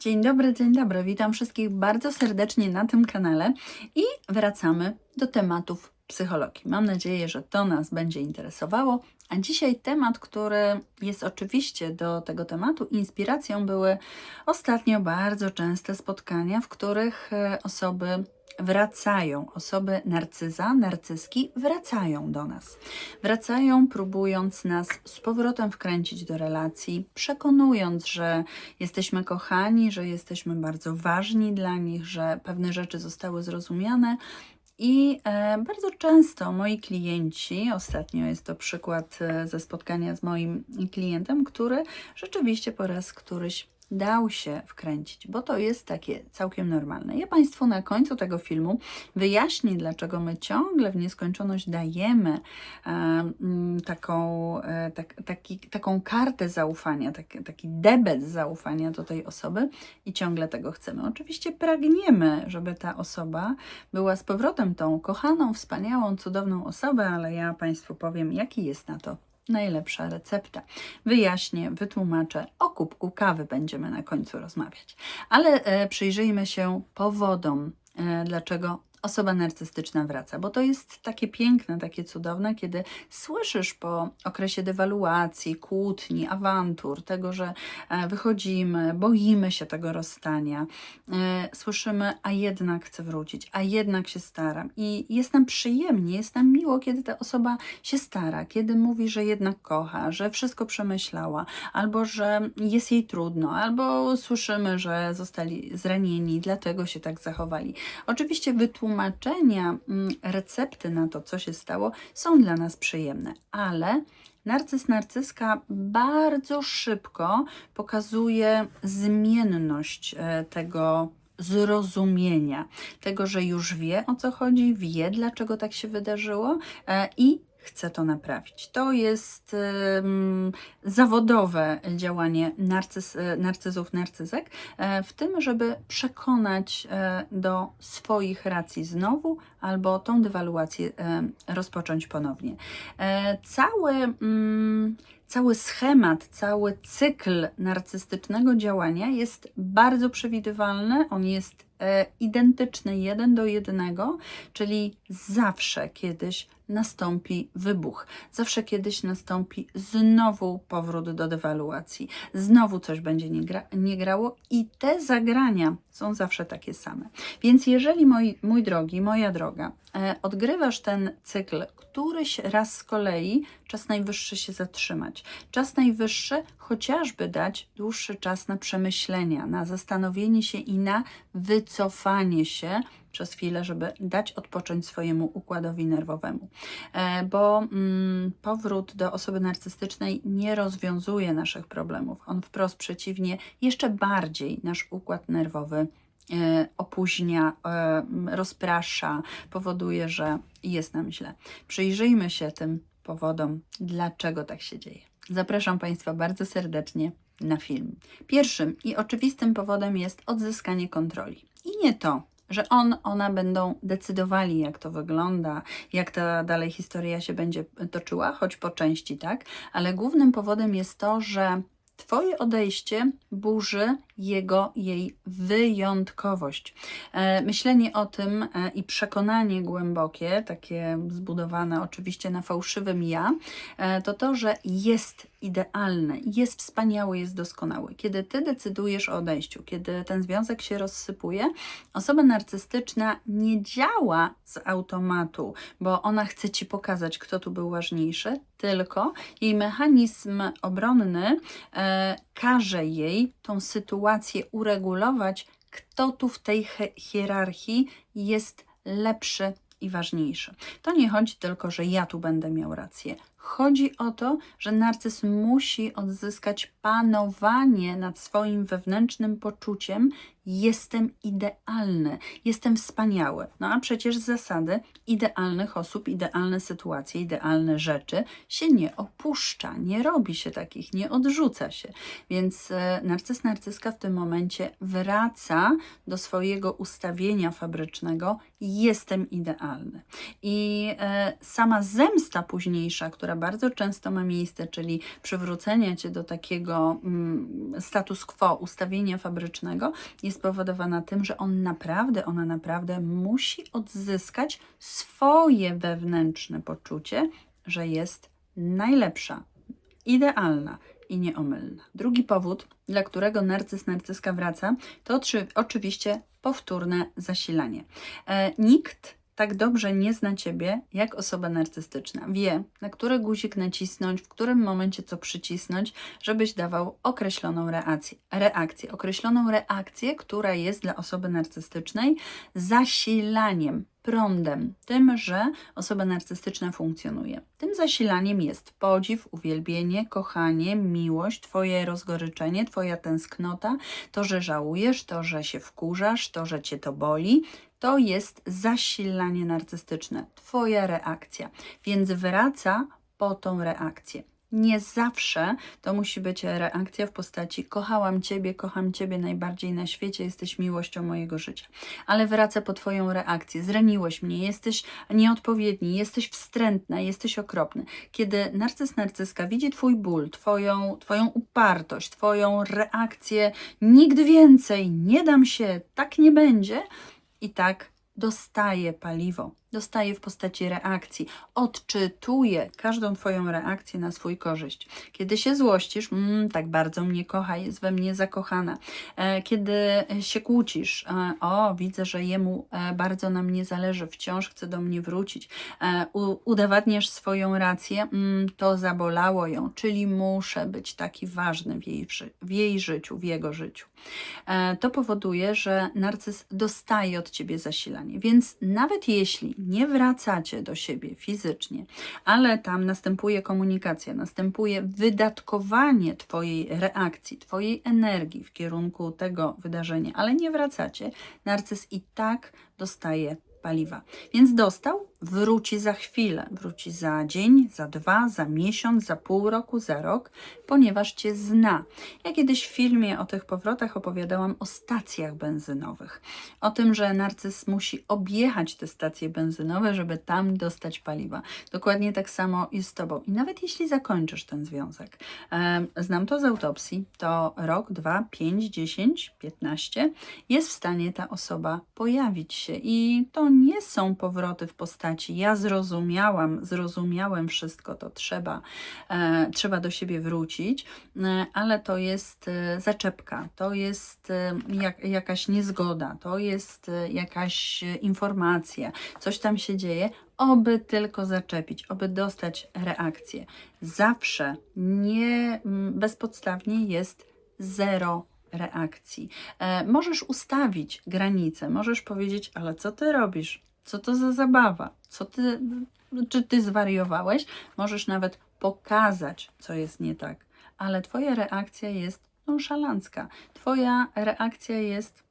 dzień dobry, witam wszystkich bardzo serdecznie na tym kanale i wracamy do tematów psychologii. Mam nadzieję, że to nas będzie interesowało, a dzisiaj temat, który jest oczywiście do tego tematu inspiracją, były ostatnio bardzo częste spotkania, w których osoby narcyzki wracają do nas. Wracają, próbując nas z powrotem wkręcić do relacji, przekonując, że jesteśmy kochani, że jesteśmy bardzo ważni dla nich, że pewne rzeczy zostały zrozumiane. I bardzo często moi klienci, ostatnio jest to przykład ze spotkania z moim klientem, który rzeczywiście po raz któryś dał się wkręcić, bo to jest takie całkiem normalne. Ja Państwu na końcu tego filmu wyjaśnię, dlaczego my ciągle w nieskończoność dajemy taką kartę zaufania, taki debet zaufania do tej osoby i ciągle tego chcemy. Oczywiście pragniemy, żeby ta osoba była z powrotem tą kochaną, wspaniałą, cudowną osobą, ale ja Państwu powiem, jaki jest na to najlepsza recepta. Wyjaśnię, wytłumaczę, o kubku kawy będziemy na końcu rozmawiać. Ale przyjrzyjmy się powodom, dlaczego osoba narcystyczna wraca, bo to jest takie piękne, takie cudowne, kiedy słyszysz po okresie dewaluacji, kłótni, awantur, tego, że wychodzimy, boimy się tego rozstania, słyszymy, a jednak chcę wrócić, a jednak się staram i jest nam przyjemnie, jest nam miło, kiedy ta osoba się stara, kiedy mówi, że jednak kocha, że wszystko przemyślała, albo że jest jej trudno, albo słyszymy, że zostali zranieni, dlatego się tak zachowali. Oczywiście wytłumaczenia, recepty na to, co się stało, są dla nas przyjemne, ale narcyzka bardzo szybko pokazuje zmienność tego zrozumienia, tego, że już wie, o co chodzi, wie, dlaczego tak się wydarzyło i chce to naprawić. To jest zawodowe działanie narcyzek w tym, żeby przekonać do swoich racji znowu albo tą dewaluację rozpocząć ponownie. Cały schemat, cały cykl narcystycznego działania jest bardzo przewidywalny, on jest identyczny 1 do 1, czyli zawsze kiedyś nastąpi wybuch, zawsze kiedyś nastąpi znowu powrót do dewaluacji, znowu coś będzie nie grało i te zagrania są zawsze takie same. Więc jeżeli mój drogi, moja droga, odgrywasz ten cykl któryś raz z kolei, czas najwyższy się zatrzymać. Czas najwyższy chociażby dać dłuższy czas na przemyślenia, na zastanowienie się i na wycofanie się przez chwilę, żeby dać odpocząć swojemu układowi nerwowemu. Bo powrót do osoby narcystycznej nie rozwiązuje naszych problemów. On wprost przeciwnie, jeszcze bardziej nasz układ nerwowy opóźnia, rozprasza, powoduje, że jest nam źle. Przyjrzyjmy się tym powodom, dlaczego tak się dzieje. Zapraszam Państwa bardzo serdecznie na film. Pierwszym i oczywistym powodem jest odzyskanie kontroli. I nie to, że ona będą decydowali, jak to wygląda, jak ta dalej historia się będzie toczyła, choć po części tak, ale głównym powodem jest to, że Twoje odejście burzy jej wyjątkowość. Myślenie o tym i przekonanie głębokie, takie zbudowane oczywiście na fałszywym ja, to, że jest idealny, jest wspaniały, jest doskonały. Kiedy Ty decydujesz o odejściu, kiedy ten związek się rozsypuje, osoba narcystyczna nie działa z automatu, bo ona chce Ci pokazać, kto tu był ważniejszy, tylko jej mechanizm obronny każe jej tą sytuację uregulować, kto tu w tej hierarchii jest lepszy i ważniejszy. To nie chodzi tylko, że ja tu będę miał rację. Chodzi o to, że narcyz musi odzyskać panowanie nad swoim wewnętrznym poczuciem jestem idealny, jestem wspaniały. No a przecież z zasady idealnych osób, idealne sytuacje, idealne rzeczy się nie opuszcza, nie robi się takich, nie odrzuca się. Więc narcyzka w tym momencie wraca do swojego ustawienia fabrycznego jestem idealny. I sama zemsta późniejsza, która bardzo często ma miejsce, czyli przywrócenia Cię do takiego status quo, ustawienia fabrycznego, jest spowodowana tym, że ona naprawdę musi odzyskać swoje wewnętrzne poczucie, że jest najlepsza, idealna i nieomylna. Drugi powód, dla którego narcyska wraca, to oczywiście powtórne zasilanie. Nikt tak dobrze nie zna Ciebie jak osoba narcystyczna. Wie, na który guzik nacisnąć, w którym momencie co przycisnąć, żebyś dawał określoną określoną reakcję, która jest dla osoby narcystycznej zasilaniem, prądem, tym, że osoba narcystyczna funkcjonuje. Tym zasilaniem jest podziw, uwielbienie, kochanie, miłość, Twoje rozgoryczenie, Twoja tęsknota, to, że żałujesz, to, że się wkurzasz, to, że Cię to boli. To jest zasilanie narcystyczne, Twoja reakcja, więc wraca po tą reakcję. Nie zawsze to musi być reakcja w postaci kocham Ciebie najbardziej na świecie, jesteś miłością mojego życia. Ale wraca po Twoją reakcję, zraniłeś mnie, jesteś nieodpowiedni, jesteś wstrętna, jesteś okropny. Kiedy narcyska widzi Twój ból, Twoją upartość, Twoją reakcję, nigdy więcej, nie dam się, tak nie będzie, i tak dostaje paliwo, dostaje w postaci reakcji, odczytuje każdą Twoją reakcję na swój korzyść. Kiedy się złościsz, tak bardzo mnie kocha, jest we mnie zakochana. Kiedy się kłócisz, widzę, że jemu bardzo na mnie zależy, wciąż chce do mnie wrócić. Udowadniasz swoją rację, to zabolało ją, czyli muszę być taki ważny w jej życiu, w jego życiu. To powoduje, że narcyz dostaje od Ciebie zasilanie, więc nawet jeśli nie wracacie do siebie fizycznie, ale tam następuje komunikacja, następuje wydatkowanie Twojej reakcji, Twojej energii w kierunku tego wydarzenia, ale nie wracacie, narcyz i tak dostaje paliwa. Więc dostał, wróci za chwilę, wróci za dzień, za 2, za miesiąc, za pół roku, za rok, ponieważ Cię zna. Ja kiedyś w filmie o tych powrotach opowiadałam o stacjach benzynowych. O tym, że narcyz musi objechać te stacje benzynowe, żeby tam dostać paliwa. Dokładnie tak samo jest z Tobą. I nawet jeśli zakończysz ten związek, znam to z autopsji, to rok, 2, 5, 10, 15, jest w stanie ta osoba pojawić się. I to nie są powroty w postaci ja zrozumiałem wszystko, to trzeba do siebie wrócić, ale to jest zaczepka, to jest jakaś niezgoda, to jest jakaś informacja, coś tam się dzieje, oby tylko zaczepić, oby dostać reakcję. Zawsze bezpodstawnie jest zero reakcji. Możesz ustawić granice, możesz powiedzieć, ale co Ty robisz? Co to za zabawa? Czy Ty zwariowałeś? Możesz nawet pokazać, co jest nie tak, ale Twoja reakcja jest nonszalancka. Twoja reakcja jest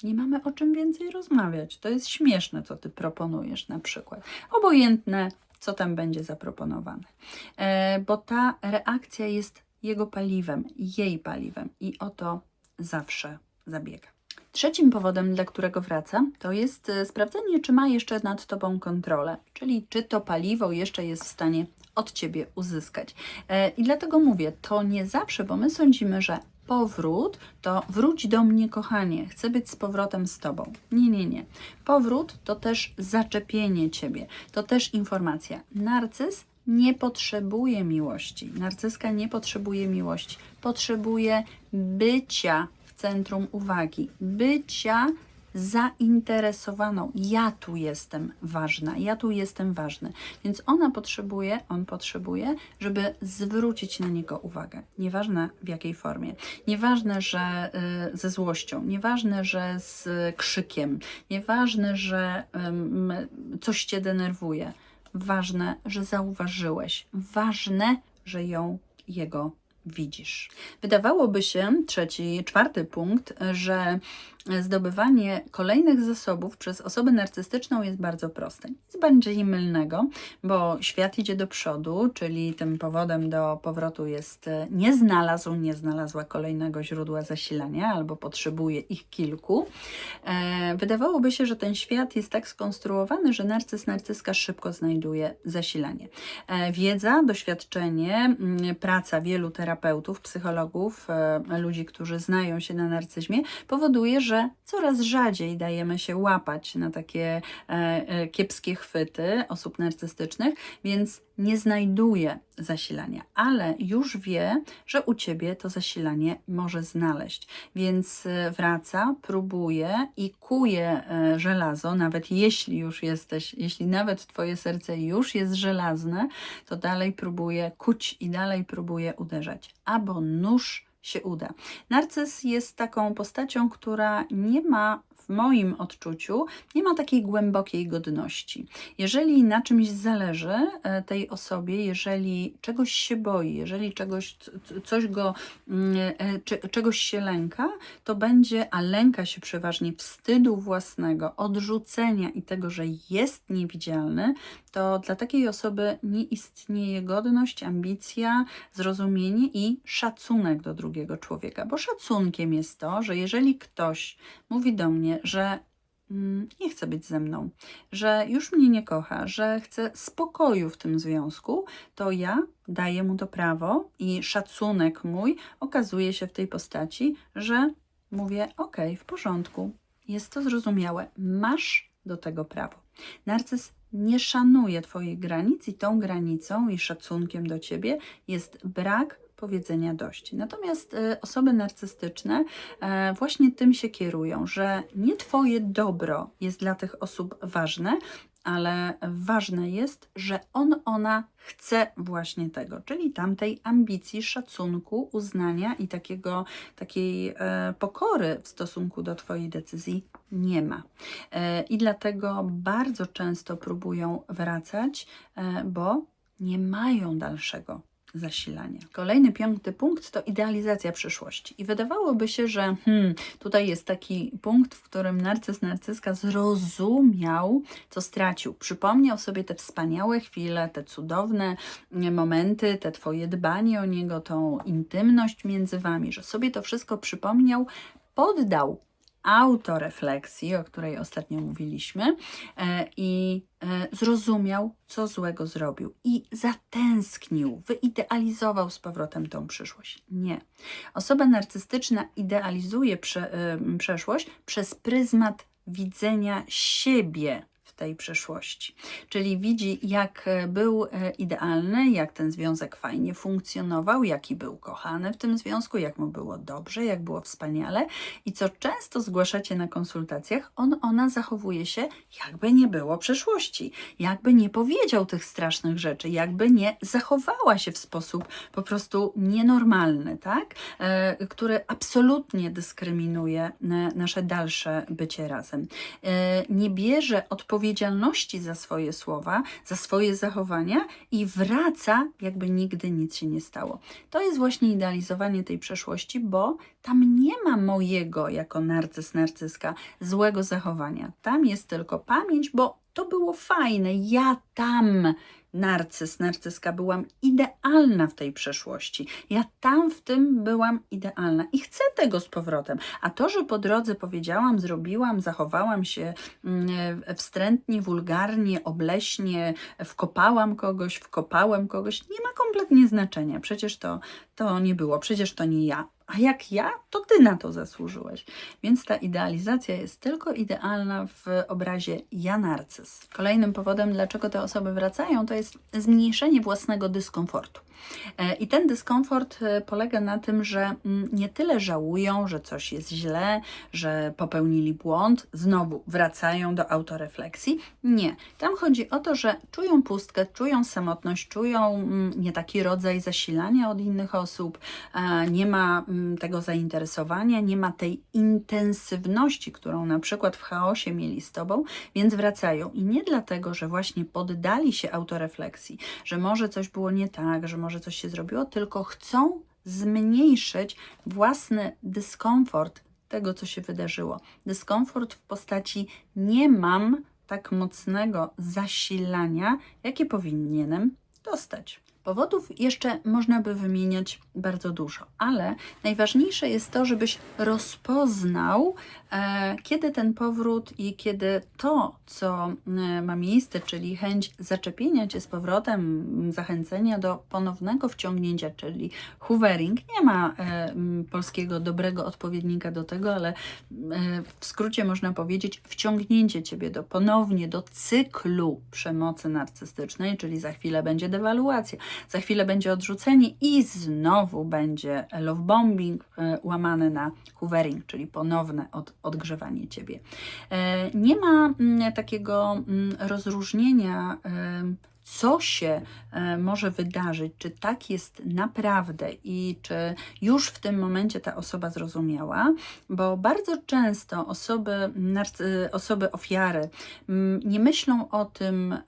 nie mamy o czym więcej rozmawiać. To jest śmieszne, co Ty proponujesz na przykład. Obojętne, co tam będzie zaproponowane. Bo ta reakcja jest jego paliwem, jej paliwem i o to zawsze zabiega. Trzecim powodem, dla którego wraca, to jest sprawdzenie, czy ma jeszcze nad Tobą kontrolę, czyli czy to paliwo jeszcze jest w stanie od Ciebie uzyskać. I dlatego mówię, to nie zawsze, bo my sądzimy, że powrót to wróć do mnie, kochanie, chcę być z powrotem z Tobą. Nie. Powrót to też zaczepienie Ciebie, to też informacja. Narcyz nie potrzebuje miłości, narcyzka nie potrzebuje miłości, potrzebuje bycia w centrum uwagi, bycia zainteresowaną. Ja tu jestem ważna, ja tu jestem ważny. Więc on potrzebuje, żeby zwrócić na niego uwagę. Nieważne w jakiej formie. Nieważne, że ze złością, nieważne, że z krzykiem, nieważne, że coś Cię denerwuje. Ważne, że zauważyłeś. Ważne, że jego widzisz. Wydawałoby się, czwarty punkt, że zdobywanie kolejnych zasobów przez osobę narcystyczną jest bardzo proste. Nic bardziej mylnego, bo świat idzie do przodu, czyli tym powodem do powrotu jest nie znalazła kolejnego źródła zasilania albo potrzebuje ich kilku. Wydawałoby się, że ten świat jest tak skonstruowany, że narcyzka szybko znajduje zasilanie. Wiedza, doświadczenie, praca wielu terapeutów, psychologów, ludzi, którzy znają się na narcyzmie, powoduje, że coraz rzadziej dajemy się łapać na takie kiepskie chwyty osób narcystycznych, więc nie znajduje zasilania, ale już wie, że u Ciebie to zasilanie może znaleźć, więc wraca, próbuje i kuje żelazo, nawet jeśli już jesteś, jeśli nawet Twoje serce już jest żelazne, to dalej próbuje kuć i dalej próbuje uderzać, albo nóż się uda. Narcyz jest taką postacią, która nie ma, w moim odczuciu, nie ma takiej głębokiej godności. Jeżeli na czymś zależy tej osobie, jeżeli czegoś się boi, jeżeli czegoś się lęka, to będzie, a lęka się przeważnie wstydu własnego, odrzucenia i tego, że jest niewidzialny, to dla takiej osoby nie istnieje godność, ambicja, zrozumienie i szacunek do drugiego człowieka. Bo szacunkiem jest to, że jeżeli ktoś mówi do mnie, że nie chce być ze mną, że już mnie nie kocha, że chce spokoju w tym związku, to ja daję mu to prawo i szacunek mój okazuje się w tej postaci, że mówię: ok, w porządku, jest to zrozumiałe, masz do tego prawo. Narcyz nie szanuje Twoich granic i tą granicą i szacunkiem do Ciebie jest brak powiedzenia dość. Natomiast osoby narcystyczne właśnie tym się kierują, że nie Twoje dobro jest dla tych osób ważne, ale ważne jest, że ona chce właśnie tego, czyli tamtej ambicji, szacunku, uznania i takiej pokory w stosunku do Twojej decyzji nie ma. I dlatego bardzo często próbują wracać, bo nie mają dalszego zasilania. Kolejny, 5. punkt to idealizacja przyszłości. I wydawałoby się, że tutaj jest taki punkt, w którym narcyzka zrozumiał, co stracił. Przypomniał sobie te wspaniałe chwile, te cudowne momenty, te Twoje dbanie o niego, tą intymność między Wami, że sobie to wszystko przypomniał, poddał autorefleksji, o której ostatnio mówiliśmy, i zrozumiał, co złego zrobił i zatęsknił, wyidealizował z powrotem tą przyszłość. Nie. Osoba narcystyczna idealizuje przeszłość przez pryzmat widzenia siebie w tej przeszłości. Czyli widzi, jak był idealny, jak ten związek fajnie funkcjonował, jaki był kochany w tym związku, jak mu było dobrze, jak było wspaniale i co często zgłaszacie na konsultacjach, ona zachowuje się, jakby nie było przeszłości, jakby nie powiedział tych strasznych rzeczy, jakby nie zachowała się w sposób po prostu nienormalny, tak? Który absolutnie dyskryminuje nasze dalsze bycie razem. Nie bierze odpowiedzialności za swoje słowa, za swoje zachowania i wraca, jakby nigdy nic się nie stało. To jest właśnie idealizowanie tej przeszłości, bo tam nie ma mojego jako narcyzka złego zachowania. Tam jest tylko pamięć, bo to było fajne. Ja tam narcyzka byłam idealna w tej przeszłości. Ja tam w tym byłam idealna i chcę tego z powrotem. A to, że po drodze powiedziałam, zrobiłam, zachowałam się wstrętnie, wulgarnie, obleśnie, wkopałam kogoś, wkopałem kogoś, nie ma kompletnie znaczenia. Przecież to nie było, przecież to nie ja. A jak ja, to Ty na to zasłużyłeś. Więc ta idealizacja jest tylko idealna w obrazie ja narcyz. Kolejnym powodem, dlaczego te osoby wracają, to jest zmniejszenie własnego dyskomfortu. I ten dyskomfort polega na tym, że nie tyle żałują, że coś jest źle, że popełnili błąd, znowu wracają do autorefleksji. Nie. Tam chodzi o to, że czują pustkę, czują samotność, czują nie taki rodzaj zasilania od innych osób, nie ma tego zainteresowania, nie ma tej intensywności, którą na przykład w chaosie mieli z Tobą, więc wracają. I nie dlatego, że właśnie poddali się autorefleksji, że może coś było nie tak, że może coś się zrobiło, tylko chcą zmniejszyć własny dyskomfort tego, co się wydarzyło. Dyskomfort w postaci nie mam tak mocnego zasilania, jakie powinienem dostać. Powodów jeszcze można by wymieniać bardzo dużo, ale najważniejsze jest to, żebyś rozpoznał, kiedy ten powrót i kiedy to, co ma miejsce, czyli chęć zaczepienia Cię z powrotem, zachęcenia do ponownego wciągnięcia, czyli hoovering. Nie ma polskiego dobrego odpowiednika do tego, ale w skrócie można powiedzieć wciągnięcie Ciebie ponownie do cyklu przemocy narcystycznej, czyli za chwilę będzie dewaluacja, za chwilę będzie odrzucenie i znowu będzie love bombing łamane na hoovering, czyli ponowne odgrzewanie Ciebie. Nie ma takiego rozróżnienia, co się może wydarzyć, czy tak jest naprawdę i czy już w tym momencie ta osoba zrozumiała, bo bardzo często osoby ofiary nie myślą o tym,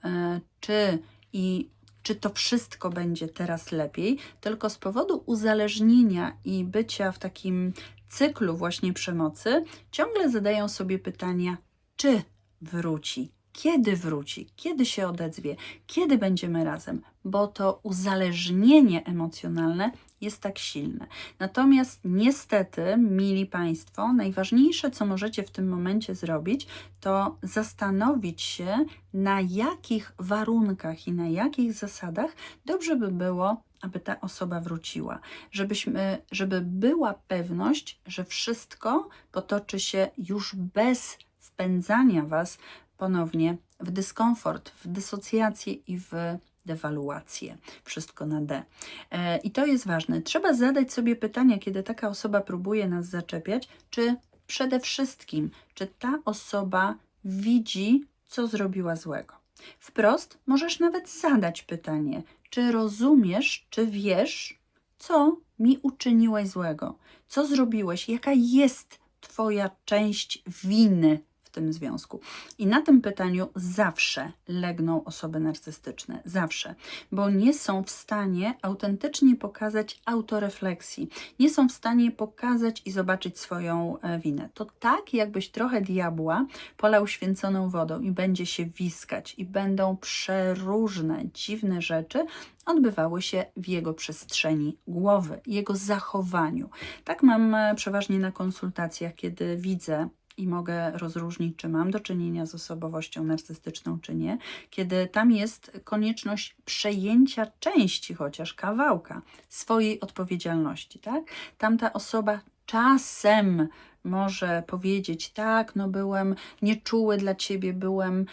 czy to wszystko będzie teraz lepiej, tylko z powodu uzależnienia i bycia w takim cyklu właśnie przemocy, ciągle zadają sobie pytania, czy wróci, kiedy się odezwie, kiedy będziemy razem, bo to uzależnienie emocjonalne jest tak silne. Natomiast niestety, mili Państwo, najważniejsze, co możecie w tym momencie zrobić, to zastanowić się, na jakich warunkach i na jakich zasadach dobrze by było, aby ta osoba wróciła. Żeby była pewność, że wszystko potoczy się już bez wpędzania Was ponownie w dyskomfort, w dysocjację i w dewaluację. Wszystko na D. I to jest ważne. Trzeba zadać sobie pytania, kiedy taka osoba próbuje nas zaczepiać, czy przede wszystkim, czy ta osoba widzi, co zrobiła złego. Wprost możesz nawet zadać pytanie, czy rozumiesz, czy wiesz, co mi uczyniłeś złego, co zrobiłeś, jaka jest Twoja część winy w tym związku. I na tym pytaniu zawsze legną osoby narcystyczne. Zawsze. Bo nie są w stanie autentycznie pokazać autorefleksji. Nie są w stanie pokazać i zobaczyć swoją winę. To tak, jakbyś trochę diabła polał święconą wodą i będzie się wiskać i będą przeróżne, dziwne rzeczy odbywały się w jego przestrzeni głowy, jego zachowaniu. Tak mam przeważnie na konsultacjach, kiedy widzę i mogę rozróżnić, czy mam do czynienia z osobowością narcystyczną, czy nie, kiedy tam jest konieczność przejęcia części, chociaż kawałka swojej odpowiedzialności, tak? Tamta osoba czasem może powiedzieć, tak, no byłem nieczuły dla Ciebie, byłem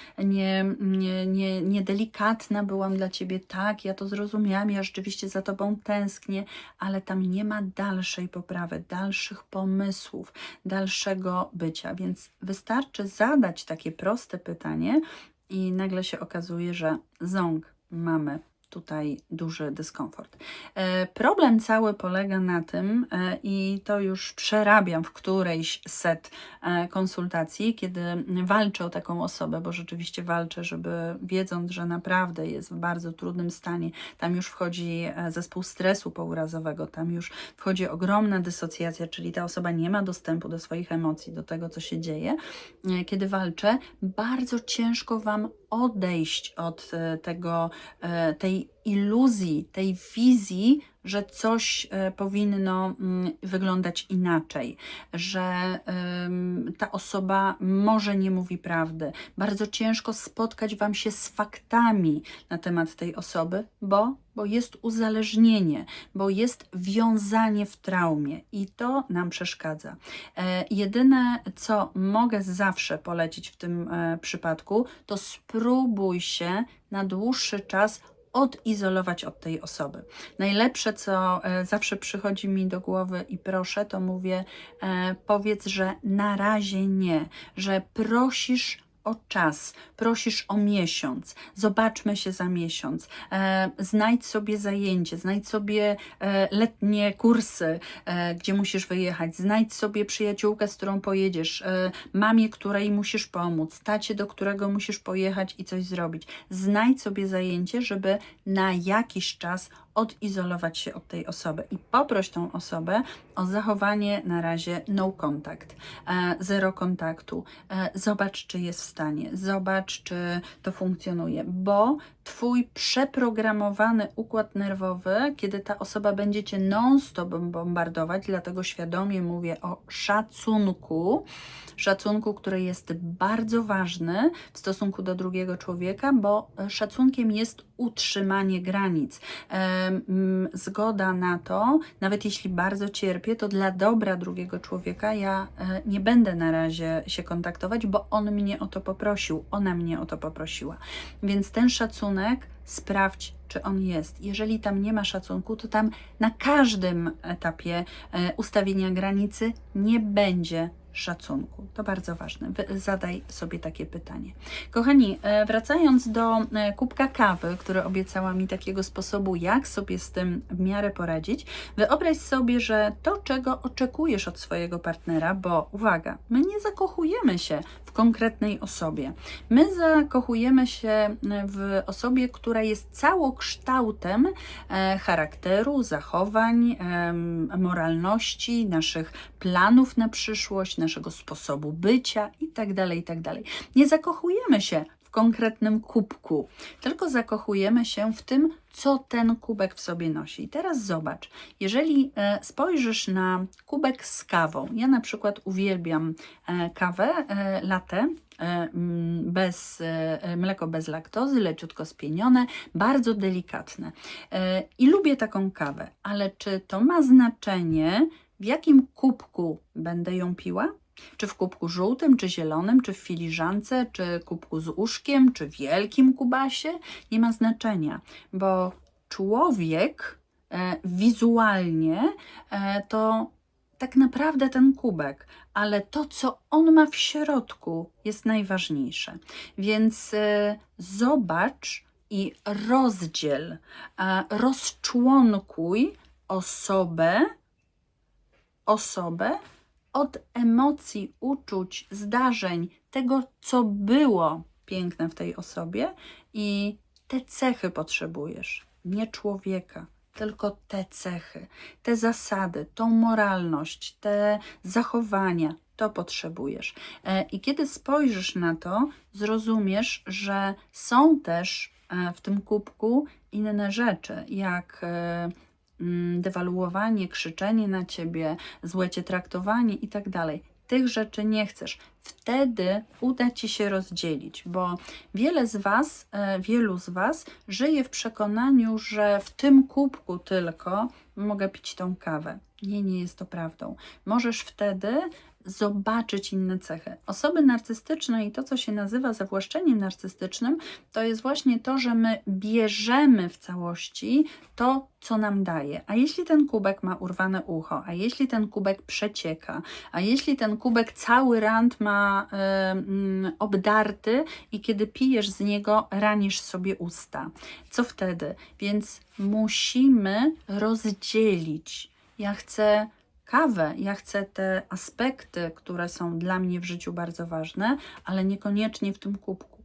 niedelikatna, byłam dla Ciebie, tak, ja to zrozumiałam, ja rzeczywiście za Tobą tęsknię, ale tam nie ma dalszej poprawy, dalszych pomysłów, dalszego bycia, więc wystarczy zadać takie proste pytanie i nagle się okazuje, że mamy tutaj duży dyskomfort. Problem cały polega na tym, i to już przerabiam w którejś set konsultacji, kiedy walczę o taką osobę, bo rzeczywiście walczę, żeby wiedząc, że naprawdę jest w bardzo trudnym stanie, tam już wchodzi zespół stresu pourazowego, tam już wchodzi ogromna dysocjacja, czyli ta osoba nie ma dostępu do swoich emocji, do tego, co się dzieje. Kiedy walczę, bardzo ciężko Wam odejść od tej iluzji, tej wizji, że coś powinno wyglądać inaczej, że ta osoba może nie mówi prawdy. Bardzo ciężko spotkać Wam się z faktami na temat tej osoby, bo jest uzależnienie, bo jest wiązanie w traumie i to nam przeszkadza. Jedyne, co mogę zawsze polecić w tym przypadku, to spróbuj się na dłuższy czas odizolować od tej osoby. Najlepsze, co zawsze przychodzi mi do głowy i proszę, to mówię, powiedz, że na razie nie, że prosisz o czas, prosisz o miesiąc, zobaczmy się za miesiąc, znajdź sobie zajęcie, znajdź sobie letnie kursy, gdzie musisz wyjechać, znajdź sobie przyjaciółkę, z którą pojedziesz, mamie, której musisz pomóc, tacie, do którego musisz pojechać i coś zrobić. Znajdź sobie zajęcie, żeby na jakiś czas odizolować się od tej osoby i poproś tą osobę o zachowanie na razie no contact, zero kontaktu. Zobacz, czy jest w stanie, zobacz, czy to funkcjonuje, bo Twój przeprogramowany układ nerwowy, kiedy ta osoba będzie Cię non-stop bombardować, dlatego świadomie mówię o szacunku, który jest bardzo ważny w stosunku do drugiego człowieka, bo szacunkiem jest utrzymanie granic. Zgoda na to, nawet jeśli bardzo cierpię, to dla dobra drugiego człowieka ja nie będę na razie się kontaktować, bo on mnie o to poprosił, ona mnie o to poprosiła. Więc ten szacunek sprawdź, czy on jest. Jeżeli tam nie ma szacunku, to tam na każdym etapie ustawienia granicy nie będzie szacunku. To bardzo ważne. Zadaj sobie takie pytanie. Kochani, wracając do kubka kawy, który obiecała mi takiego sposobu, jak sobie z tym w miarę poradzić, wyobraź sobie, że to, czego oczekujesz od swojego partnera, bo uwaga, my nie zakochujemy się w konkretnej osobie. My zakochujemy się w osobie, która jest całokształtem charakteru, zachowań, moralności, naszych planów na przyszłość, naszego sposobu bycia itd., itd. Nie zakochujemy się w konkretnym kubku, tylko zakochujemy się w tym, co ten kubek w sobie nosi. I teraz zobacz, jeżeli spojrzysz na kubek z kawą, ja na przykład uwielbiam kawę latte, mleko bez laktozy, leciutko spienione, bardzo delikatne. I lubię taką kawę, ale czy to ma znaczenie, w jakim kubku będę ją piła? Czy w kubku żółtym, czy zielonym, czy w filiżance, czy kubku z uszkiem, czy wielkim kubasie? Nie ma znaczenia, bo człowiek wizualnie to tak naprawdę ten kubek, ale to, co on ma w środku, jest najważniejsze. Więc zobacz i rozdziel, rozczłonkuj osobę od emocji, uczuć, zdarzeń, tego, co było piękne w tej osobie i te cechy potrzebujesz, nie człowieka, tylko te cechy, te zasady, tą moralność, te zachowania, to potrzebujesz. I kiedy spojrzysz na to, zrozumiesz, że są też w tym kubku inne rzeczy, jak dewaluowanie, krzyczenie na ciebie, złe cię traktowanie i tak dalej. Tych rzeczy nie chcesz. Wtedy uda ci się rozdzielić, bo wielu z was żyje w przekonaniu, że w tym kubku tylko mogę pić tą kawę. Nie jest to prawdą. Możesz wtedy zobaczyć inne cechy. Osoby narcystyczne i to, co się nazywa zawłaszczeniem narcystycznym, to jest właśnie to, że my bierzemy w całości to, co nam daje. A jeśli ten kubek ma urwane ucho, a jeśli ten kubek przecieka, a jeśli ten kubek cały rant ma obdarty i kiedy pijesz z niego, ranisz sobie usta. Co wtedy? Więc musimy rozdzielić. Ja chcę kawę, ja chcę te aspekty, które są dla mnie w życiu bardzo ważne, ale niekoniecznie w tym kubku.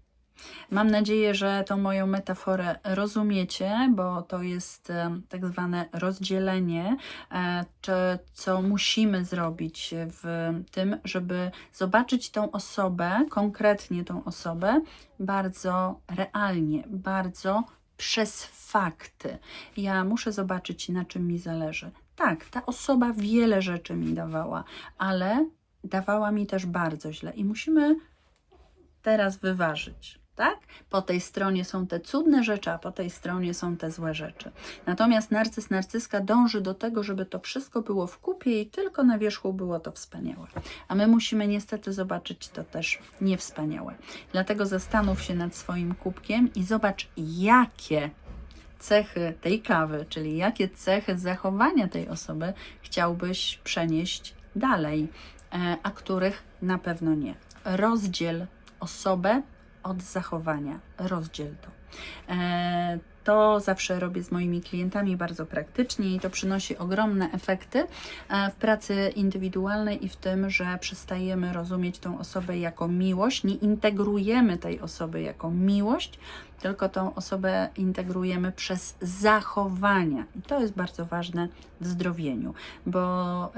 Mam nadzieję, że tą moją metaforę rozumiecie, bo to jest tak zwane rozdzielenie, co musimy zrobić w tym, żeby zobaczyć tą osobę, konkretnie tą osobę, bardzo realnie, bardzo przez fakty. Ja muszę zobaczyć, na czym mi zależy. Tak, ta osoba wiele rzeczy mi dawała, ale dawała mi też bardzo źle i musimy teraz wyważyć, tak? Po tej stronie są te cudne rzeczy, a po tej stronie są te złe rzeczy. Natomiast narcyska dąży do tego, żeby to wszystko było w kupie i tylko na wierzchu było to wspaniałe. A my musimy niestety zobaczyć to też niewspaniałe. Dlatego zastanów się nad swoim kubkiem i zobacz, jakie cechy tej kawy, czyli jakie cechy zachowania tej osoby chciałbyś przenieść dalej, a których na pewno nie. Rozdziel osobę od zachowania. Rozdziel to. To zawsze robię z moimi klientami bardzo praktycznie i to przynosi ogromne efekty w pracy indywidualnej i w tym, że przestajemy rozumieć tą osobę jako miłość, nie integrujemy tej osoby jako miłość, tylko tą osobę integrujemy przez zachowania. I to jest bardzo ważne w zdrowieniu, bo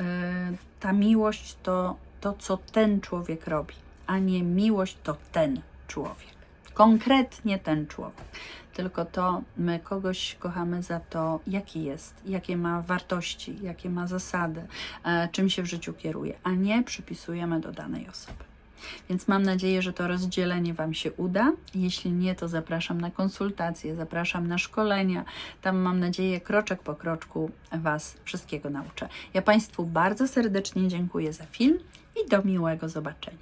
ta miłość to to, co ten człowiek robi, a nie miłość to ten człowiek. Konkretnie ten człowiek. Tylko to my kogoś kochamy za to, jaki jest, jakie ma wartości, jakie ma zasady, czym się w życiu kieruje, a nie przypisujemy do danej osoby. Więc mam nadzieję, że to rozdzielenie Wam się uda. Jeśli nie, to zapraszam na konsultacje, zapraszam na szkolenia. Tam mam nadzieję, kroczek po kroczku Was wszystkiego nauczę. Ja Państwu bardzo serdecznie dziękuję za film i do miłego zobaczenia.